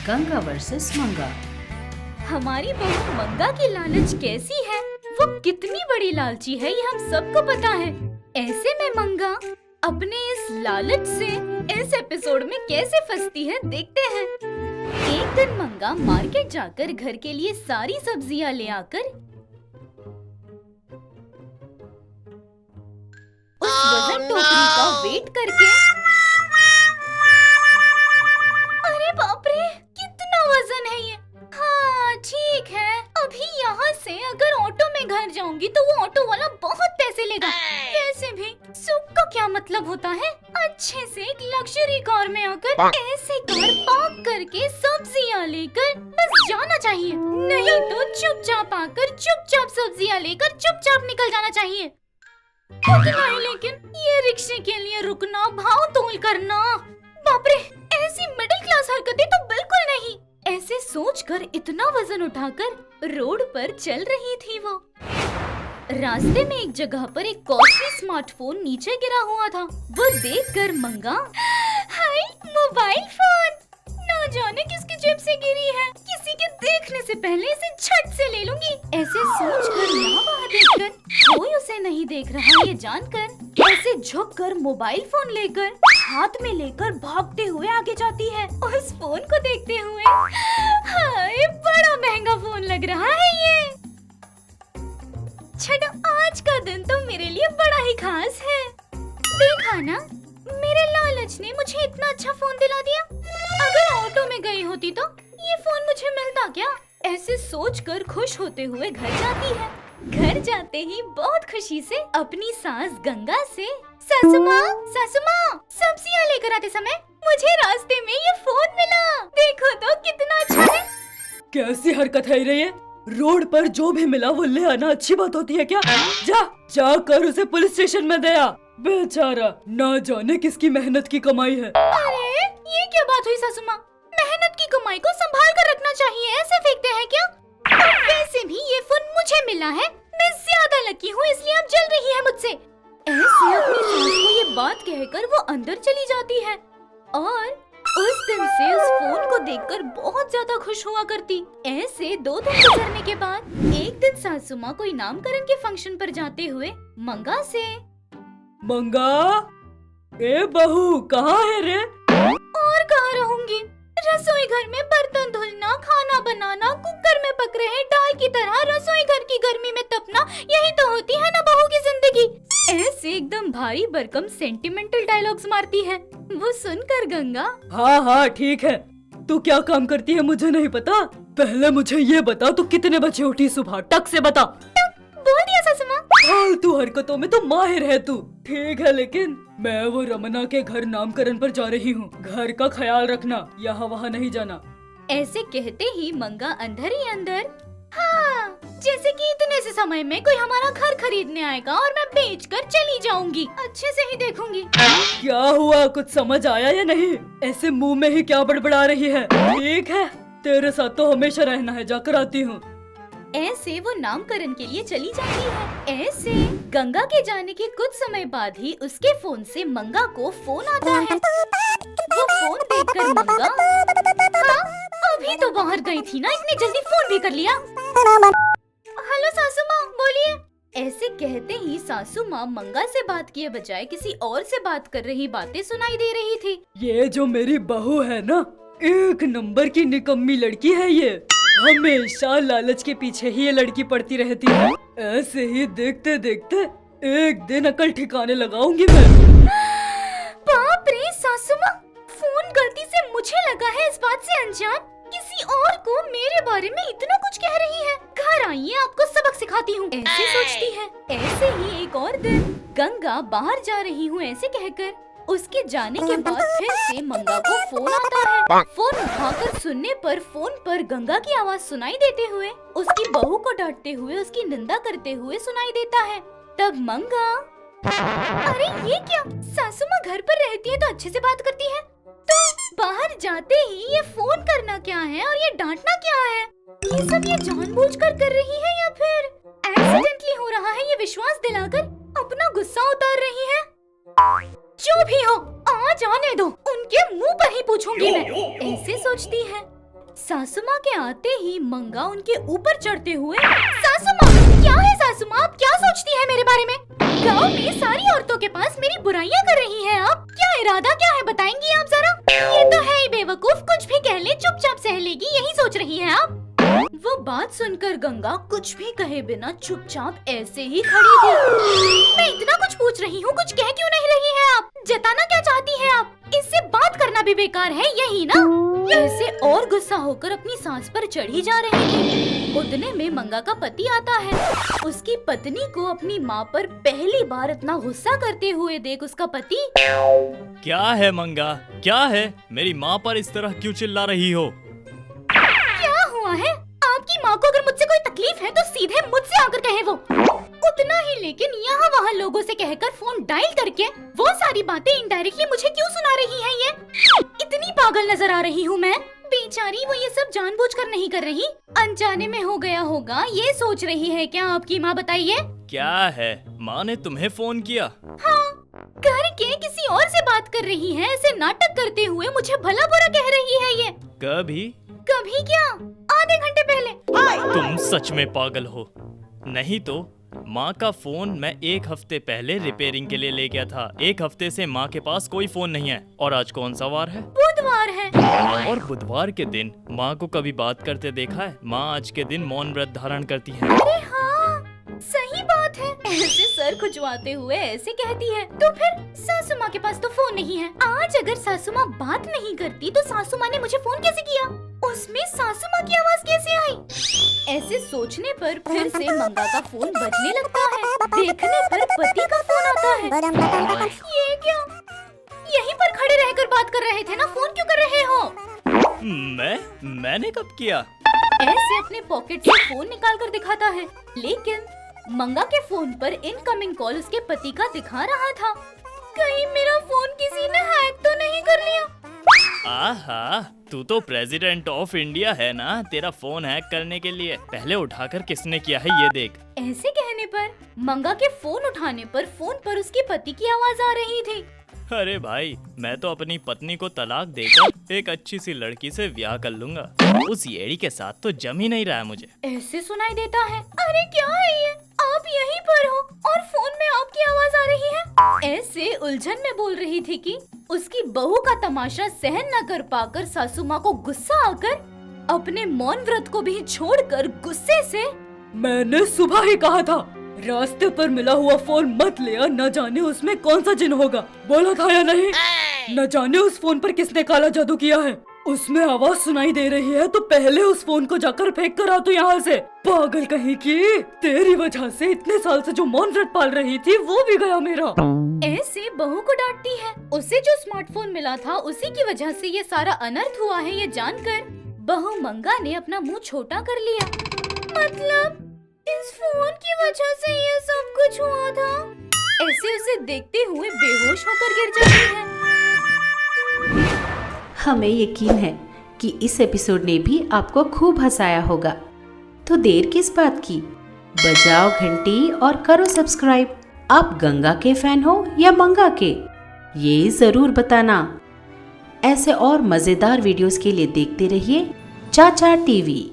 Ganga versus मंगा। हमारी बहू मंगा की लालच कैसी है, वो कितनी बड़ी लालची है, ये हम सबको पता है। ऐसे में मंगा अपने इस लालच से इस एपिसोड में कैसे फंसती है, देखते हैं। एक दिन मंगा मार्केट जाकर घर के लिए सारी सब्जियां ले आकर उस वजन टोकरी का वेट करके, अरे बाप रे, कितना वजन है ये। हाँ ठीक है, अभी यहाँ से अगर ऑटो में घर जाऊंगी तो वो ऑटो वाला बहुत पैसे लेगा। वैसे भी सुख का क्या मतलब होता है, अच्छे से एक लग्जरी कार में आकर ऐसे कार पार्क करके सब्जियाँ लेकर बस जाना चाहिए, नहीं तो चुपचाप आकर चुपचाप सब्जियाँ लेकर चुपचाप निकल जाना चाहिए। नहीं, लेकिन ये रिक्शे के लिए रुकना, भाव तोल करना, बाप रे, ऐसी मिडिल क्लास हरकतें तो बिल्कुल नहीं। ऐसे सोचकर इतना वजन उठाकर रोड पर चल रही थी वो। रास्ते में एक जगह पर एक कॉस्टली स्मार्टफोन नीचे गिरा हुआ था। वो देखकर मंगा, हाय मोबाइल फोन, ना जाने किसकी जेब से गिरी है, किसी के देखने से पहले इसे झट से ले लूंगी। ऐसे सोचकर यहाँ वहाँ देखकर कोई उसे नहीं देख रहा ये जानकर ऐसे झुककर मोबाइल फोन लेकर हाथ में लेकर भागते हुए आगे जाती है। उस फोन को देखते हुए, हाय बड़ा महंगा फोन लग रहा है ये। छठा, आज का दिन तो मेरे लिए बड़ा ही खास है। देखा ना, मेरे लालच ने मुझे इतना अच्छा फोन दिला दिया। अगर ऑटो में गई होती तो ये फोन मुझे मिलता क्या। ऐसे सोचकर खुश होते हुए घर जाती है। घर जाते ही बहुत खुशी से अपनी सास गंगा से, सासू माँ सब्जियाँ लेकर आते समय मुझे रास्ते में ये फोन मिला, देखो तो कितना अच्छा है। कैसी हरकत है ये, रोड पर जो भी मिला वो ले आना अच्छी बात होती है क्या। जाकर उसे पुलिस स्टेशन में दे आ, बेचारा ना जाने किसकी मेहनत की कमाई है। अरे ये क्या बात हुई सासू माँ, मेहनत की कमाई को संभाल कर रखना चाहिए, ऐसे फेंकते हैं क्या। और वैसे भी ये फोन मुझे मिला है, मैं ज्यादा लकी हूँ इसलिए अब जल रही है मुझसे। ऐसे अपनी सास को ये बात कहकर वो अंदर चली जाती है और उस दिन से उस फोन को देखकर बहुत ज्यादा खुश हुआ करती। ऐसे 2 दिन गुजरने के बाद एक दिन सासू माँ कोई नामकरण के फंक्शन पर जाते हुए मंगा से, मंगा, ए बहू कहाँ है रे। और कहाँ रहूंगी, रसोई घर में बर्तन धुलना, खाना बनाना, कुकर में पक रहे दाल की तरह रसोई घर की गर्मी में तपना, यही तो होती है ना बहू की जिंदगी। ऐसे एकदम भारी भरकम सेंटिमेंटल डायलॉग्स मारती है। वो सुनकर गंगा, हाँ ठीक है, तू क्या काम करती है मुझे नहीं पता, पहले मुझे ये बता तू कितने बजे उठी सुबह, टक से बता। बोल दिया सासू माँ। फालतू हरकतों में तो माहिर है तू। ठीक है, लेकिन मैं वो रमना के घर नामकरण पर जा रही हूँ, घर का ख्याल रखना, यहाँ वहाँ नहीं जाना। ऐसे कहते ही मंगा अंदर ही अंदर, हाँ जैसे कि इतने से समय में कोई हमारा घर खरीदने आएगा और मैं बेचकर चली जाऊंगी, अच्छे से ही देखूंगी। क्या हुआ, कुछ समझ आया या नहीं, ऐसे मुंह में ही क्या बड़बड़ा रही है। ठीक है, तेरे साथ तो हमेशा रहना है, जाकर आती हूँ। ऐसे वो नामकरण के लिए चली जाती है। ऐसे गंगा के जाने के कुछ समय बाद ही उसके फोन से मंगा को फोन आता है। वो फोन देखकर मंगा, हाँ अभी तो बाहर गई थी ना, इतनी जल्दी फोन भी कर लिया। हेलो सासू माँ, बोलिए। ऐसे कहते ही सासू माँ मंगा से बात किए बजाय किसी और से बात कर रही बातें सुनाई दे रही थी। ये जो मेरी बहू है ना, 1 नंबर की निकम्मी लड़की है ये, हमेशा लालच के पीछे ही ये लड़की पड़ती रहती है। ऐसे ही देखते देखते एक दिन अकल ठिकाने लगाऊंगी मैं। बाप रे सासू माँ, फोन गलती से मुझे लगा है इस बात से अनजान, किसी और को मेरे बारे में इतना कुछ कह रही है। घर आइए, आपको सबक सिखाती हूँ, ऐसे सोचती है। ऐसे ही एक और दिन गंगा बाहर जा रही हूँ ऐसे कहकर उसके जाने के बाद फिर से मंगा को फोन आता है। फोन उठाकर सुनने पर फोन पर गंगा की आवाज सुनाई देते हुए उसकी बहू को डांटते हुए उसकी निंदा करते हुए सुनाई देता है। तब मंगा, अरे ये क्या, सासू माँ घर पर रहती है तो अच्छे से बात करती है, तो बाहर जाते ही ये फोन करना क्या है और ये डांटना क्या है, ये सब ये जानबूझकर कर रही है या फिर एक्सीडेंटली हो रहा है, ये विश्वास दिलाकर अपना गुस्सा उतार रही है। जो भी हो, आज आने दो, उनके मुंह पर ही पूछूंगी मैं, ऐसे सोचती है। सासू माँ के आते ही मंगा उनके ऊपर चढ़ते हुए, सासू माँ क्या है सासू माँ, आप क्या सोचती है मेरे बारे में? गाँव में सारी औरतों के पास मेरी बुराइयां कर रही हैं आप, क्या इरादा क्या है बताएंगी आप जरा? ये तो है ही बेवकूफ, कुछ भी कह ले चुपचाप सह लेगी, यही सोच रही है आप? वो बात सुनकर गंगा कुछ भी कहे बिना चुपचाप ऐसे ही खड़ी थी। मैं इतना कुछ पूछ रही हूँ, कुछ कह क्यों नहीं रही है आप? जताना क्या चाहती है आप? इससे बात करना भी बेकार है, यही ना? ऐसे और गुस्सा होकर अपनी सांस पर चढ़ी जा रही थी। उतने में मंगा का पति आता है। उसकी पत्नी को अपनी माँ पर पहली बार इतना गुस्सा करते हुए देख उसका पति, क्या है मंगा, क्या है? मेरी माँ पर इस तरह क्यों चिल्ला रही हो? क्या हुआ है? आपकी माँ को अगर मुझसे कोई तकलीफ है तो सीधे मुझसे आकर कहे वो। उतना ही, लेकिन यहाँ वहाँ लोगों से कहकर फोन डायल करके वो सारी बातें इनडायरेक्टली मुझे क्यों सुना रही है ये? इतनी पागल नजर आ रही हूँ मैं? बेचारी वो ये सब जानबूझकर नहीं कर रही, अनजाने में हो गया होगा, ये सोच रही है क्या आपकी माँ? बताइए। क्या है, माँ ने तुम्हें फोन किया? हाँ, करके किसी और से बात कर रही है, ऐसे नाटक करते हुए मुझे भला बुरा कह रही है ये। कभी कभी क्या, आधे घंटे पहले। तुम सच में पागल हो। नहीं तो माँ का फोन मैं 1 हफ्ते पहले रिपेयरिंग के लिए ले गया था। 1 हफ्ते से माँ के पास कोई फोन नहीं है। और आज कौन सा वार है? बुधवार है। और बुधवार के दिन माँ को कभी बात करते देखा है? माँ आज के दिन मौन व्रत धारण करती है। अरे हाँ, सही बात है। ऐसे सर खुजवाते हुए ऐसे कहती है। तो फिर सासू माँ के पास तो फोन नहीं है। आज अगर सासू माँ बात नहीं करती तो सासू माँ ने मुझे फोन कैसे किया? उसमें सासू माँ की आवाज कैसे आई? ऐसे सोचने पर फिर से मंगा का फोन बजने लगता है। देखने पर पति का फोन आता है। ये क्या? यहीं पर खड़े रहकर बात कर रहे थे ना, फोन क्यों कर रहे हो? मैंने कब किया? ऐसे अपने पॉकेट से फोन निकाल कर दिखाता है, लेकिन मंगा के फोन पर इनकमिंग कॉल उसके पति का दिखा रहा था। कहीं मेरा फोन किसी ने हैक तो नहीं कर लिया? आहा, तू तो प्रेसिडेंट ऑफ इंडिया है ना, तेरा फोन हैक करने के लिए पहले उठाकर किसने किया है ये देख। ऐसे कहने पर मंगा के फोन उठाने पर फोन पर उसके पति की आवाज आ रही थी। अरे भाई, मैं तो अपनी पत्नी को तलाक देकर एक अच्छी सी लड़की से ब्याह कर लूंगा। उस येड़ी के साथ तो जम ही नहीं रहा है मुझे। ऐसे सुनाई देता है। अरे क्या है ये? आप यहीं पर हो और फोन में आपकी आवाज आ रही है। ऐसे उलझन में बोल रही थी कि उसकी बहू का तमाशा सहन न कर पाकर सासू माँ को गुस्सा आकर अपने मौन व्रत को भी छोड़कर गुस्से से, मैंने सुबह ही कहा था रास्ते पर मिला हुआ फोन मत ले, न जाने उसमें कौन सा जिन होगा। बोला था या नहीं? न जाने उस फोन पर किसने काला जादू किया है। उसमें आवाज सुनाई दे रही है तो पहले उस फोन को जाकर फेंक कर आ तो यहाँ से। पागल कहीं की, तेरी वजह से इतने साल से जो मौन व्रत पाल रही थी वो भी गया मेरा। ऐसे बहू को डांटती है। उसे जो स्मार्टफोन मिला था उसी की वजह से ये सारा अनर्थ हुआ है, ये जानकर बहू मंगा ने अपना मुंह छोटा कर लिया। मतलब इस फोन की वजह से ये सब कुछ हुआ था। ऐसे उसे देखते हुए बेहोश होकर गिर जाती है। हमें यकीन है कि इस एपिसोड ने भी आपको खूब हंसाया होगा। तो देर किस बात की, बजाओ घंटी और करो सब्सक्राइब। आप गंगा के फैन हो या मंगा के, ये जरूर बताना। ऐसे और मजेदार वीडियोस के लिए देखते रहिए चाचा टीवी।